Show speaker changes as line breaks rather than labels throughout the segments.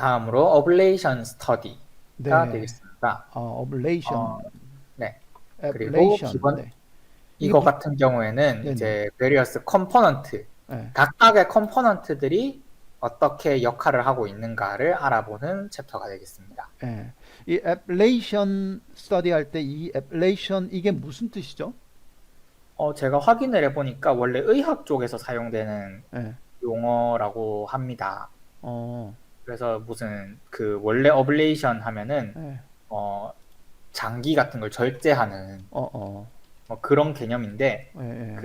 다음으로 어블레이션 스터디가
네.
되겠습니다.
어블레이션,
어, 네. 그리고
애블레이션.
기본
네. 이게
이거 같은 경우에는
네네.
이제 베리어스 컴포넌트,
네.
각각의 컴포넌트들이 어떻게 역할을 하고 있는가를 알아보는 챕터가 되겠습니다.
네. 이 애블레이션 스터디 할 때 이 애블레이션 이게 무슨 뜻이죠?
제가 확인을 해보니까 원래 의학 쪽에서 사용되는
네.
용어라고 합니다.
어,
그래서 무슨 그 원래 어블레이션 하면은
네.
어, 장기 같은 걸 절제하는
어, 어,
그런 개념인데
예, 예,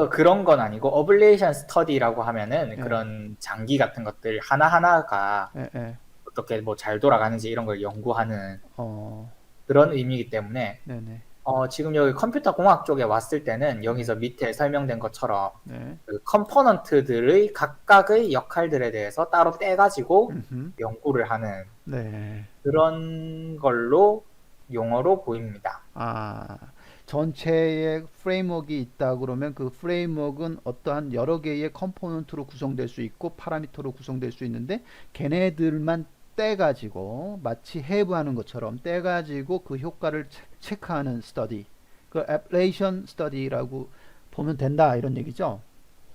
그런 건 아니고 어블레이션 스터디라고 하면은
예,
그런 장기 같은 것들 하나하나가
예, 예.
어떻게 뭐 잘 돌아가는지 이런 걸 연구하는
어,
그런 의미이기 때문에
네네.
지금 여기 컴퓨터 공학 쪽에 왔을 때는
네,
여기서 밑에 설명된 것처럼
네.
그 컴포넌트들의 각각의 역할들에 대해서 따로 떼가지고
음흠.
연구를 하는
네.
그런 걸로 용어로 보입니다.
아, 전체의 프레임워크가 있다 그러면 그 프레임워크는 어떠한 여러 개의 컴포넌트로 구성될 수 있고 파라미터로 구성될 수 있는데 걔네들만 떼가지고 마치 해부하는 것처럼 떼가지고 그 효과를 체크하는 스터디. 그 애플레이션 스터디라고 보면 된다 이런 얘기죠.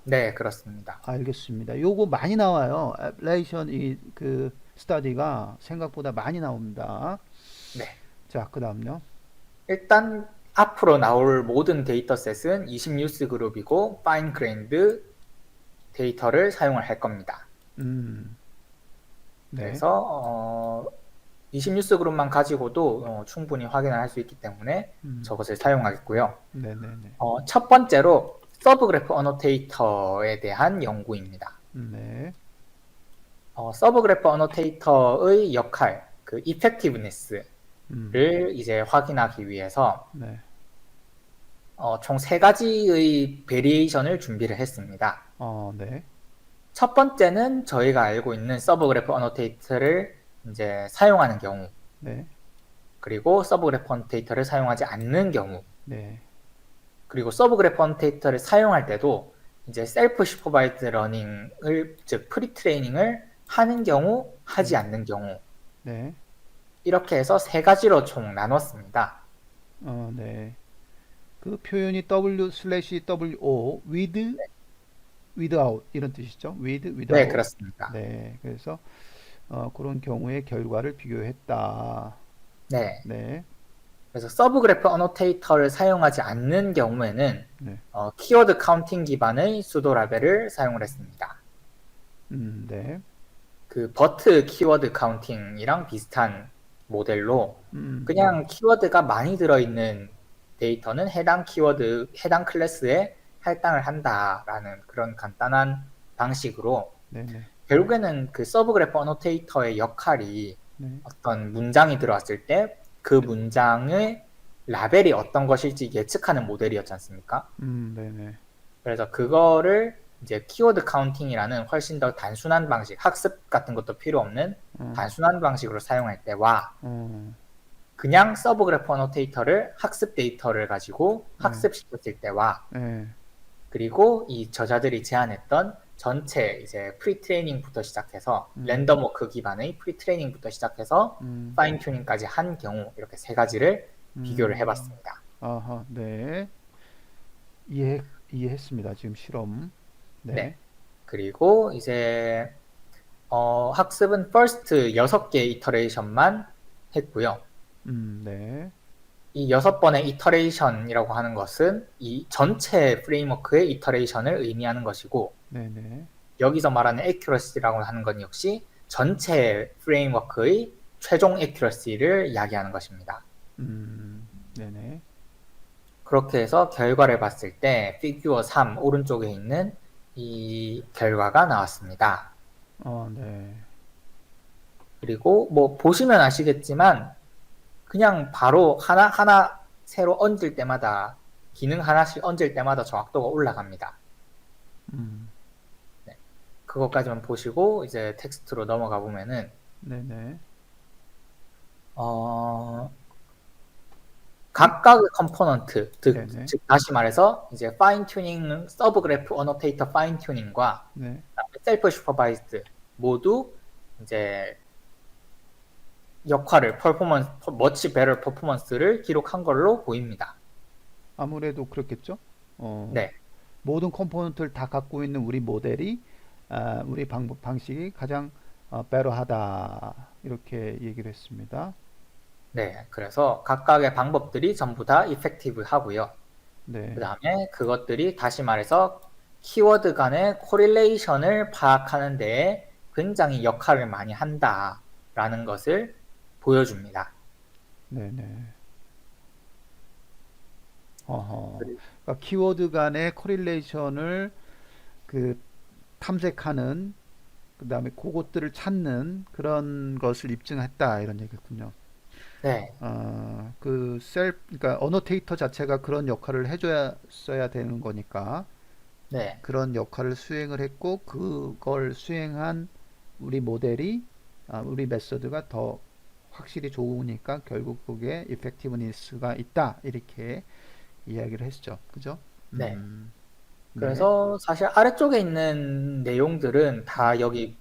네, 그렇습니다.
알겠습니다. 요거 많이 나와요. 애플레이션 이 그 스터디가 생각보다 많이 나옵니다.
네.
자, 그다음요.
일단 앞으로 나올 모든 데이터셋은 20뉴스 그룹이고 파인 그레인드 데이터를 사용을 할 겁니다.
음. 네.
그래서 20뉴스 그룹만 가지고도 충분히 확인을 할 수 있기 때문에
음.
저것을 사용하겠고요.
네네네.
첫 번째로 서브 그래프 어노테이터에 대한 연구입니다.
네.
서브 그래프 어노테이터의 역할, 그 이펙티브니스를
음.
이제 확인하기 위해서
네.
총 세 가지의 베리에이션을 준비를 했습니다.
네.
첫 번째는 저희가 알고 있는 서브 그래프 어노테이터를 이제 사용하는 경우,
네.
그리고 서브 그래프 어노테이터를 사용하지 않는 경우,
네.
그리고 서브 그래프 어노테이터를 사용할 때도 이제 셀프 슈퍼바이즈 러닝을, 즉 프리 트레이닝을 하는 경우, 하지
네.
않는 경우,
네.
이렇게 해서 세 가지로 총 나눴습니다.
네. 그 표현이 W/WO with without 이런 뜻이죠. with
네,
without.
그렇습니다.
네. 그래서 그런 경우의 결과를 비교했다.
네.
네.
그래서 서브 그래프 어노테이터를 사용하지 않는 경우에는
네.
키워드 카운팅 기반의 수도 라벨을 사용을 했습니다.
네.
그 버트 키워드 카운팅이랑 비슷한 모델로
네.
그냥 키워드가 많이 들어있는 데이터는 해당 키워드, 해당 클래스에 할당을 한다라는 그런 간단한 방식으로
네. 네.
결국에는 그 서브 그래프 어노테이터의 역할이
네.
어떤 문장이 들어왔을 때 그 문장의 라벨이 어떤 것일지 예측하는 모델이었지 않습니까?
네네.
그래서 그거를 이제 키워드 카운팅이라는 훨씬 더 단순한 방식, 학습 같은 것도 필요 없는
어,
단순한 방식으로 사용할 때와
어,
그냥 서브 그래프 어노테이터를 학습 데이터를 가지고
네.
학습시켰을 때와
네.
그리고 이 저자들이 제안했던 전체 이제 프리 트레이닝부터 시작해서
음,
랜덤 워크 기반의 프리 트레이닝부터 시작해서
음,
파인 튜닝까지 한 경우 이렇게 세 가지를 비교를
음.
해봤습니다.
아하, 네. 이해했습니다. 지금 실험. 네.
네. 그리고 이제 학습은 first 6개의 이터레이션만 했고요.
네.
이 6번의 이터레이션이라고 하는 것은 이 전체 프레임워크의 이터레이션을 의미하는 것이고
네네.
여기서 말하는 accuracy라고 하는 건 역시 전체 프레임워크의 최종 accuracy를 이야기하는 것입니다.
네네.
그렇게 해서 결과를 봤을 때 피규어 3 오른쪽에 있는 이 결과가 나왔습니다.
네.
그리고 뭐 보시면 아시겠지만 그냥 바로 하나하나 새로 얹을 때마다 기능 하나씩 얹을 때마다 정확도가 올라갑니다.
음,
네. 그것까지만 보시고 이제 텍스트로 넘어가 보면은
네네.
어,
이,
각각의 컴포넌트,
네네.
즉 다시 말해서 이제 파인 튜닝, 서브 그래프 어노테이터 파인 튜닝과
네.
셀프 슈퍼바이즈드 모두 이제 역할을 퍼포먼스 머치 베러 퍼포먼스를 기록한 걸로 보입니다.
아무래도 그렇겠죠.
네,
모든 컴포넌트를 다 갖고 있는 우리 모델이 우리 방식이 가장 베러하다 이렇게 얘기를 했습니다.
네. 그래서 각각의 방법들이 전부 다 이펙티브 하고요. 그
네,
다음에 그것들이 다시 말해서 키워드 간의 코릴레이션을 파악하는 데에 굉장히 역할을 많이 한다라는 것을 보여줍니다.
네, 네. 어허.
그리고-
그러니까 키워드 간의 코릴레이션을 그 탐색하는 그다음에 그것들을 찾는 그런 것을 입증했다 이런 얘기군요.
네,
그러니까 어노테이터 자체가 그런 역할을 해줘야 되는 거니까
네,
그런 역할을 수행을 했고 그걸 수행한 우리 모델이 우리 메서드가 더 확실히 좋으니까 결국 그게 이펙티브니스가 있다 이렇게 이야기를 했죠. 그죠?
네.
네,
그래서 사실 아래쪽에 있는 내용들은 다 여기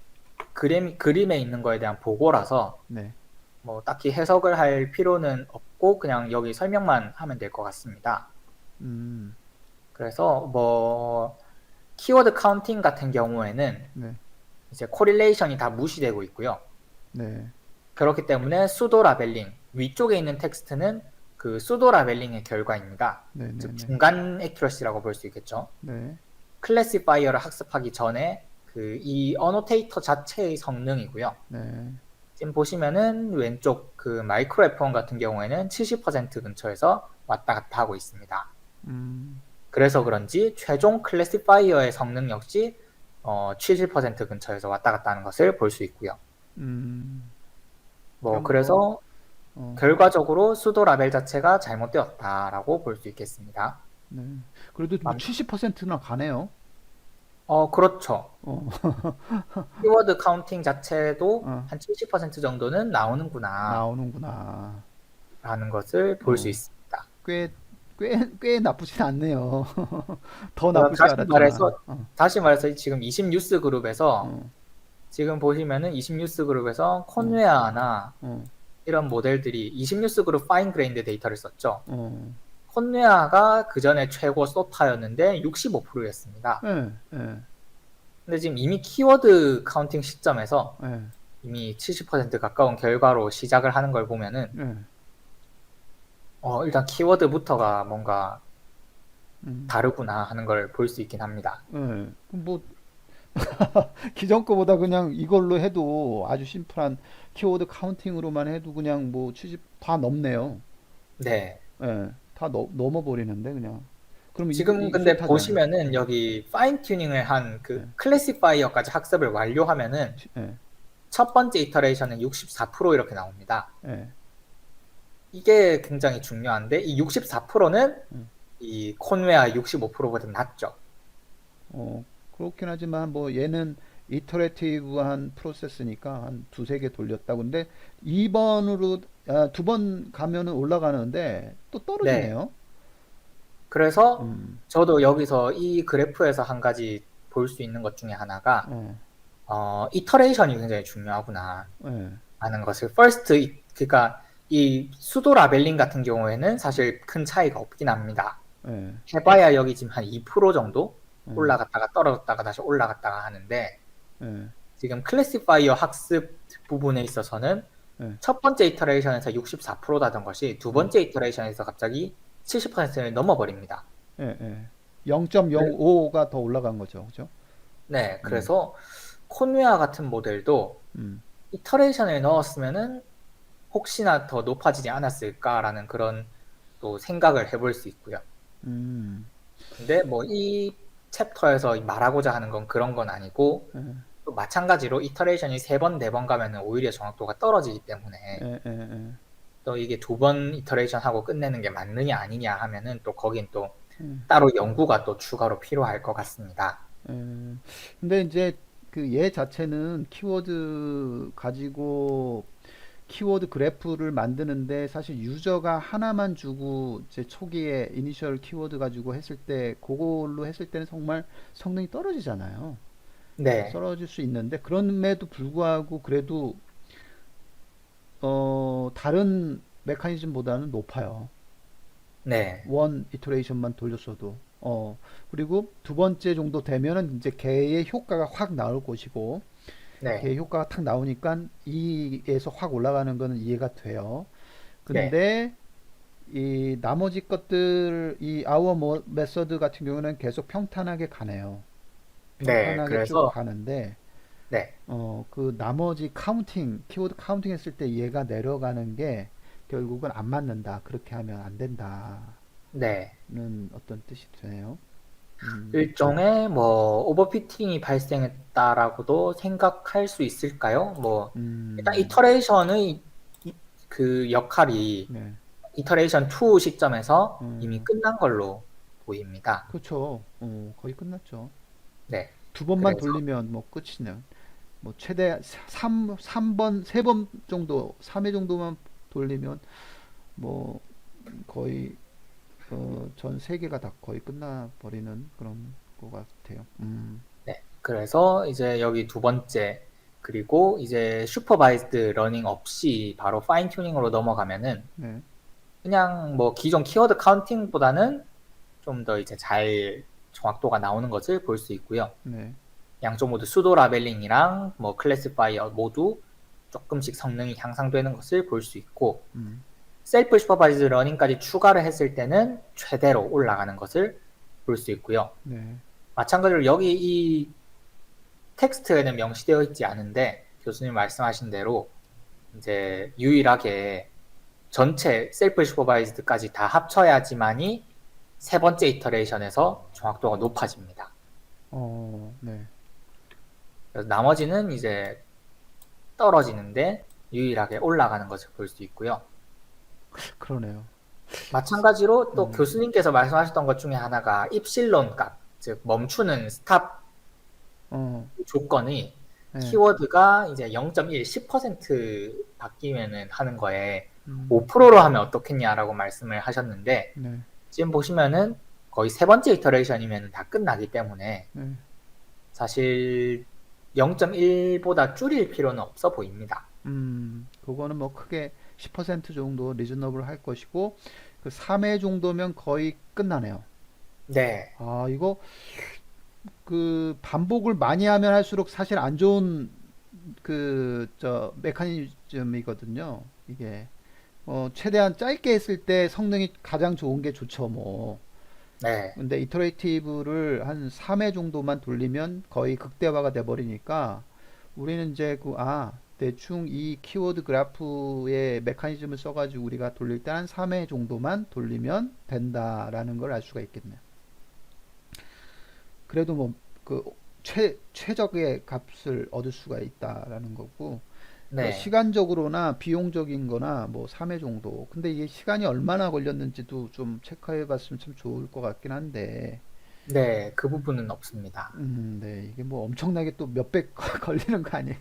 그림에 있는 거에 대한 보고라서
네,
뭐 딱히 해석을 할 필요는 없고 그냥 여기 설명만 하면 될 것 같습니다.
음,
그래서 뭐 키워드 카운팅 같은 경우에는
네,
이제 코릴레이션이 다 무시되고 있고요.
네,
그렇기 때문에 수도 라벨링, 위쪽에 있는 텍스트는 그 수도 라벨링의 결과입니다.
네, 네,
즉
네,
중간 액큐러시라고 볼 수 있겠죠.
네,
클래시파이어를 학습하기 전에 그 이 어노테이터 자체의 성능이고요.
네,
지금 보시면은 왼쪽 그 마이크로 F1 같은 경우에는 70% 근처에서 왔다 갔다 하고 있습니다.
음,
그래서 그런지 최종 클래시파이어의 성능 역시 70% 근처에서 왔다 갔다 하는 것을 볼 수 있고요.
음,
뭐
그러니까 뭐,
그래서
어,
결과적으로 수도 라벨 자체가 잘못되었다라고 볼 수 있겠습니다.
네. 그래도 뭐 70%나 가네요.
그렇죠.
어,
키워드 카운팅 자체도
어,
한 70% 정도는 나오는구나
나오는구나.
라는 것을 볼 수
어,
있습니다.
꽤, 꽤 나쁘진 않네요. 더
그럼
나쁠 줄 알았잖아.
다시 말해서 지금 20뉴스 그룹에서
어,
지금 보시면은 20뉴스 그룹에서
어,
콘웨아나
어,
이런 모델들이 20뉴스 그룹 파인 그레인드 데이터를 썼죠.
어,
콘웨아가 그 전에 최고 소타였는데 65%였습니다.
예, 예,
근데 지금 이미 키워드 카운팅 시점에서
예,
이미 70% 가까운 결과로 시작을 하는 걸 보면은
예,
일단 키워드부터가 뭔가
음,
다르구나 하는 걸 볼 수 있긴 합니다.
예. 뭐, 기존 거보다 그냥 이걸로 해도 아주 심플한 키워드 카운팅으로만 해도 그냥 뭐 70 다 넘네요.
네.
예, 다 넘어버리는데 그냥. 그럼
지금
이
근데
소타잖아요.
보시면은 여기 파인 튜닝을 한
예,
그 클래시파이어까지 학습을 완료하면은
예,
첫 번째 이터레이션은 64% 이렇게 나옵니다.
예,
이게 굉장히 중요한데 이 64%는
음.
이 콘웨아 65%보다 낮죠.
그렇긴 하지만 뭐 얘는 이터레이티브한 프로세스니까 한 두세 개 돌렸다. 근데 2번으로 두 번 가면은 올라가는데 또
네.
떨어지네요.
그래서
음,
저도 여기서 이 그래프에서 한 가지 볼 수 있는 것 중에 하나가
예,
이터레이션이 굉장히 중요하구나
예,
하는 것을 그러니까 이 수도 라벨링 같은 경우에는 사실 큰 차이가 없긴 합니다.
예,
해봐야 여기 지금 한 2% 정도
예,
올라갔다가 떨어졌다가 다시 올라갔다가 하는데
예,
지금 클래시파이어 학습 부분에 있어서는
예,
첫 번째 이터레이션에서 64%다던 것이 두
예,
번째 이터레이션에서 갑자기 70%를 넘어버립니다.
예, 예.
그래-
0.05가 더 올라간 거죠. 그죠?
네,
음,
그래서 콘웨아 같은 모델도
음,
이터레이션을 넣었으면은 혹시나 더 높아지지 않았을까라는 그런 또 생각을 해볼 수 있고요.
음,
근데 뭐 이 챕터에서 말하고자 하는 건 그런 건 아니고
예,
또 마찬가지로 이터레이션이 세 번, 네 번 가면은 오히려 정확도가 떨어지기 때문에
예, 예, 예,
또 이게 두 번 이터레이션 하고 끝내는 게 맞느냐 아니냐 하면은 또 거긴 또
예.
따로 연구가 또 추가로 필요할 것 같습니다.
예. 근데 이제 그 얘 자체는 키워드 가지고 키워드 그래프를 만드는데 사실 유저가 하나만 주고 이제 초기에 이니셜 키워드 가지고 했을 때 그걸로 했을 때는 정말 성능이 떨어지잖아요.
네,
떨어질 수 있는데 그럼에도 불구하고 그래도 다른 메커니즘보다는 높아요.
네,
원 이터레이션만 돌렸어도. 그리고 두 번째 정도 되면은 이제 걔의 효과가 확 나올 것이고,
네,
걔의 효과가 탁 나오니까 2에서 확 올라가는 거는 이해가 돼요.
네,
근데 이 나머지 것들, 이 아워 메서드 같은 경우는 계속 평탄하게 가네요.
네.
평탄하게 쭉
그래서,
가는데,
네,
그 나머지 카운팅, 키워드 카운팅 했을 때 얘가 내려가는 게 결국은 안 맞는다. 그렇게 하면 안 된다는
네.
어떤 뜻이 되네요.
일종의 뭐 오버피팅이 발생했다라고도 생각할 수 있을까요? 뭐 일단
음,
이터레이션의 그 역할이
네.
이터레이션 2 시점에서 이미
음,
끝난 걸로 보입니다.
그렇죠. 거의 끝났죠.
네.
두 번만
그래서
돌리면 뭐 끝이네요. 뭐 최대 3번, 3번 정도, 3회 정도만 돌리면 뭐 거의 전 세계가 다 거의 끝나버리는 그런 것 같아요.
네. 그래서 이제 여기 두 번째 그리고 이제 슈퍼바이즈드 러닝 없이 바로 파인 튜닝으로 넘어가면은
네,
그냥 뭐 기존 키워드 카운팅보다는 좀 더 이제 잘 정확도가 나오는 것을 볼 수 있고요.
네,
양쪽 모두 수도 라벨링이랑 뭐 클래시파이어 모두 조금씩 성능이 향상되는 것을 볼 수 있고
음,
셀프 슈퍼바이즈 러닝까지 추가를 했을 때는 최대로 올라가는 것을 볼 수 있고요.
네,
마찬가지로 여기 이 텍스트에는 명시되어 있지 않은데 교수님 말씀하신 대로 이제 유일하게 전체 셀프 슈퍼바이즈드까지 다 합쳐야지만이 세 번째 이터레이션에서 정확도가 높아집니다.
네,
그래서 나머지는 이제 떨어지는데 유일하게 올라가는 것을 볼 수 있고요.
그러네요.
마찬가지로 또
음,
교수님께서 말씀하셨던 것 중에 하나가 입실론 값, 즉 멈추는 스탑
어,
조건이
네,
키워드가 이제 0.1, 10% 바뀌면은 하는 거에
음,
5%로 하면 어떻겠냐라고 말씀을 하셨는데
네,
지금 보시면은 거의 세 번째 이터레이션이면 다 끝나기 때문에
네,
사실 0.1보다 줄일 필요는 없어 보입니다.
그거는 뭐 크게 10% 정도 리즈너블 할 것이고, 그 3회 정도면 거의 끝나네요.
네,
아, 이거 그 반복을 많이 하면 할수록 사실 안 좋은 메커니즘이거든요. 이게 최대한 짧게 했을 때 성능이 가장 좋은 게 좋죠, 뭐.
네,
근데 이터레이티브를 한 3회 정도만 돌리면 거의 극대화가 돼 버리니까 우리는 이제 대충 이 키워드 그래프의 메커니즘을 써가지고 우리가 돌릴 때 한 3회 정도만 돌리면 된다라는 걸 알 수가 있겠네요. 그래도 뭐 그 최적의 값을 얻을 수가 있다라는 거고, 그러니까
네,
시간적으로나 비용적인 거나 뭐 3회 정도. 근데 이게 시간이 얼마나 걸렸는지도 좀 체크해 봤으면 참 좋을 것 같긴 한데,
네, 그 부분은 없습니다.
네, 이게 뭐 엄청나게 또 몇백 걸리는 거 아니에요?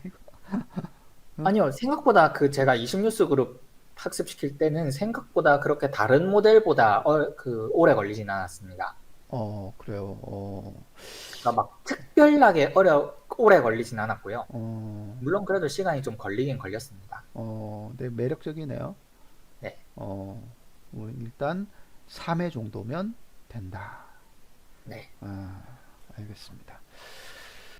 어?
아니요, 생각보다 그 제가 20뉴스 그룹 학습시킬 때는 생각보다 그렇게 다른 모델보다 그 오래 걸리진 않았습니다.
그래요.
그러니까 막 특별하게 오래 걸리진 않았고요.
어,
물론 그래도 시간이 좀 걸리긴 걸렸습니다.
네, 매력적이네요.
네,
우리 일단 3회 정도면 된다.
네.
아, 알겠습니다.